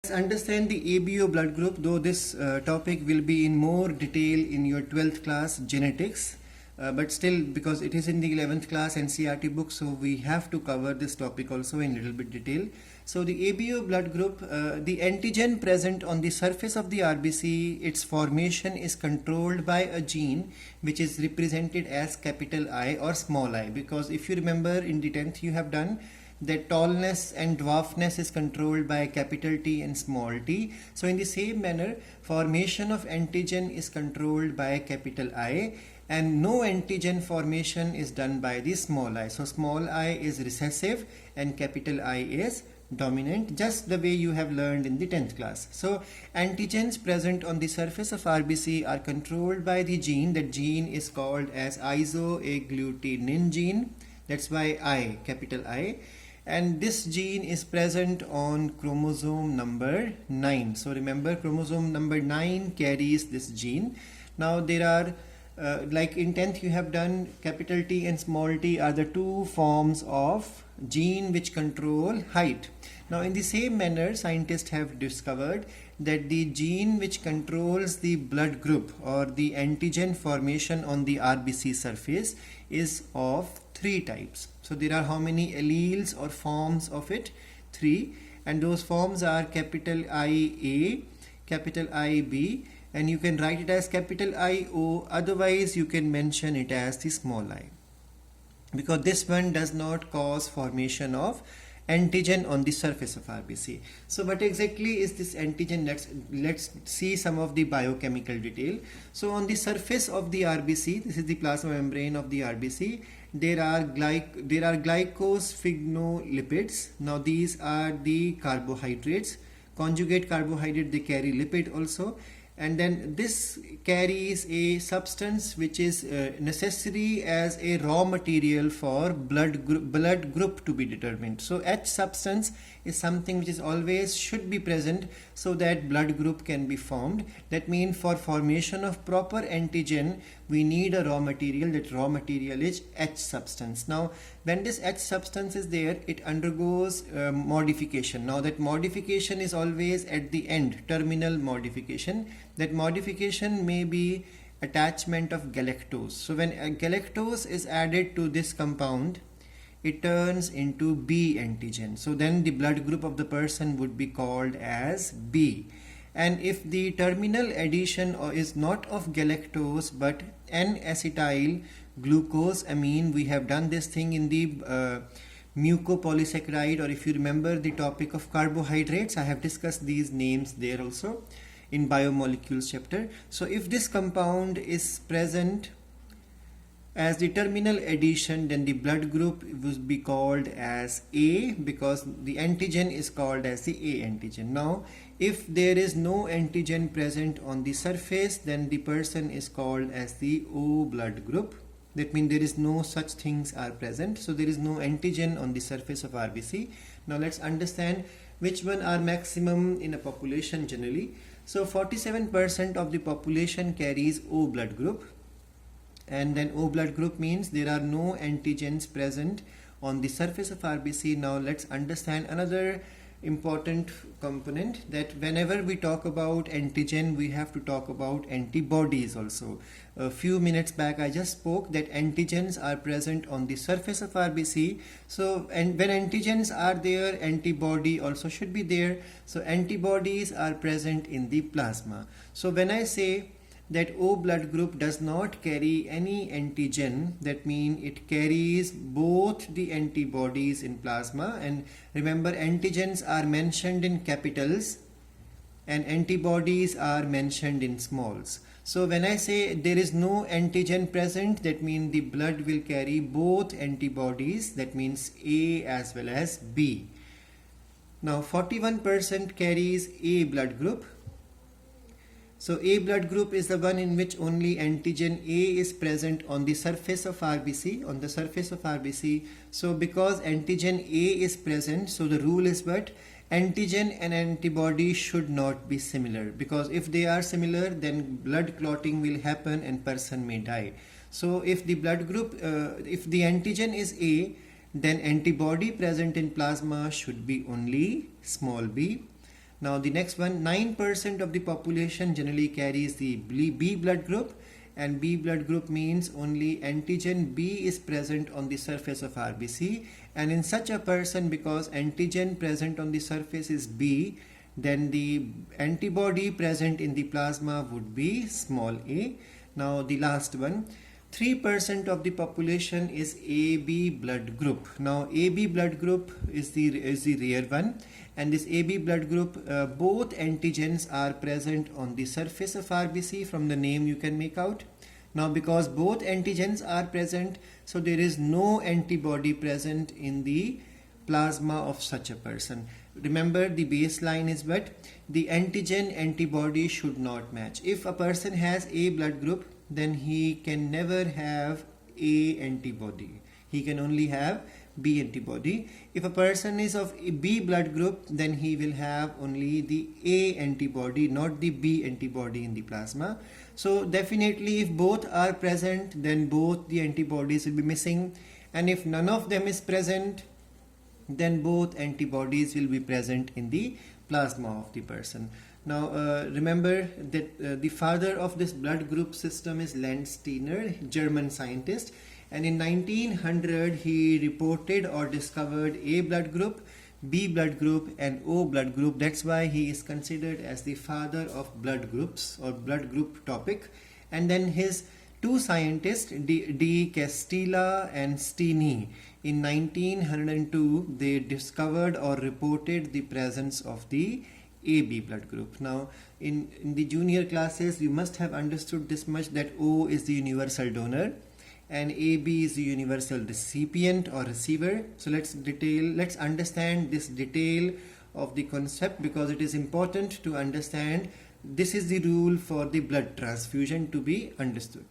Understand the ABO blood group, though this topic will be in more detail in your 12th class genetics, but still because it is in the 11th class NCERT book, so we have to cover this topic also in little bit detail. So the ABO blood group, the antigen present on the surface of the RBC, its formation is controlled by a gene which is represented as capital I or small I, because if you remember in the 10th you have done that tallness and dwarfness is controlled by capital T and small t. So in the same manner, formation of antigen is controlled by capital I, and no antigen formation is done by the small I. So small I is recessive and capital I is dominant, just the way you have learned in the 10th class. So antigens present on the surface of RBC are controlled by the gene. That gene is called as isoagglutinin gene. That's why I, capital I. And this gene is present on chromosome number 9. So remember, chromosome number 9 carries this gene. Now there are like in 10th you have done, capital T and small t are the two forms of gene which control height. Now in the same manner, scientists have discovered that the gene which controls the blood group or the antigen formation on the RBC surface is of 3 types. So there are how many alleles or forms of it? 3, and those forms are capital IA, capital IB, and you can write it as capital IO, otherwise you can mention it as the small I, because this one does not cause formation of antigen on the surface of RBC. So what exactly is this antigen? Let's see some of the biochemical detail. So on the surface of the RBC, this is the plasma membrane of the RBC, there are glycosphingolipids. Now these are the carbohydrates. Conjugate carbohydrate, they carry lipid also, and then this carries a substance which is necessary as a raw material for blood group to be determined. So H substance is something which is always should be present so that blood group can be formed. That means for formation of proper antigen we need a raw material. That raw material is H substance. Now when this H substance is there, it undergoes modification. Now that modification is always at the end, terminal modification. That modification may be attachment of galactose. So when a galactose is added to this compound, it turns into B antigen. So then the blood group of the person would be called as B. And if the terminal addition is not of galactose but N-acetyl glucosamine, we have done this thing in the mucopolysaccharide, or if you remember the topic of carbohydrates, I have discussed these names there also in biomolecules chapter. So if this compound is present as the terminal addition, then the blood group would be called as A, because the antigen is called as the A antigen. Now if there is no antigen present on the surface, then the person is called as the O blood group. That means there is no such things are present, so there is no antigen on the surface of RBC. Now let's understand which one are maximum in a population generally. So 47% of the population carries O blood group, and then O blood group means there are no antigens present on the surface of RBC. Now let's understand another important component, that whenever we talk about antigen, we have to talk about antibodies also. A few minutes back I just spoke that antigens are present on the surface of RBC. So and when antigens are there, antibody also should be there. So antibodies are present in the plasma. So when I say that O blood group does not carry any antigen, that means it carries both the antibodies in plasma. And remember, antigens are mentioned in capitals and antibodies are mentioned in smalls. So when I say there is no antigen present, that means the blood will carry both antibodies, that means A as well as B. Now 41% carries A blood group. So A blood group is the one in which only antigen A is present on the surface of RBC, on the surface of RBC. So because antigen A is present, so the rule is what? Antigen and antibody should not be similar, because if they are similar, then blood clotting will happen and person may die. So if the blood group, if the antigen is A, then antibody present in plasma should be only small b. Now the next one, 9% of the population generally carries the B blood group, and B blood group means only antigen B is present on the surface of RBC, and in such a person, because antigen present on the surface is B, then the antibody present in the plasma would be small a. Now the last one, 3% of the population is AB blood group. Now AB blood group is the rare one, and this AB blood group, both antigens are present on the surface of RBC. From the name you can make out. Now because both antigens are present, so there is no antibody present in the plasma of such a person. Remember, the baseline is what? The antigen antibody should not match. If a person has A blood group, then he can never have A antibody. He can only have B antibody. If a person is of B blood group, then he will have only the A antibody, not the B antibody in the plasma. So definitely if both are present, then both the antibodies will be missing, and if none of them is present, then both antibodies will be present in the plasma of the person. Now remember that the father of this blood group system is Landsteiner, German scientist, and in 1900 he reported or discovered A blood group, B blood group and O blood group. That's why he is considered as the father of blood groups or blood group topic. And then his two scientists, D. Castilla and Stini, in 1902 they discovered or reported the presence of the AB blood group. Now in the junior classes you must have understood this much, that O is the universal donor and AB is the universal recipient or receiver. So let's understand this detail of the concept, because it is important to understand. This is the rule for the blood transfusion to be understood.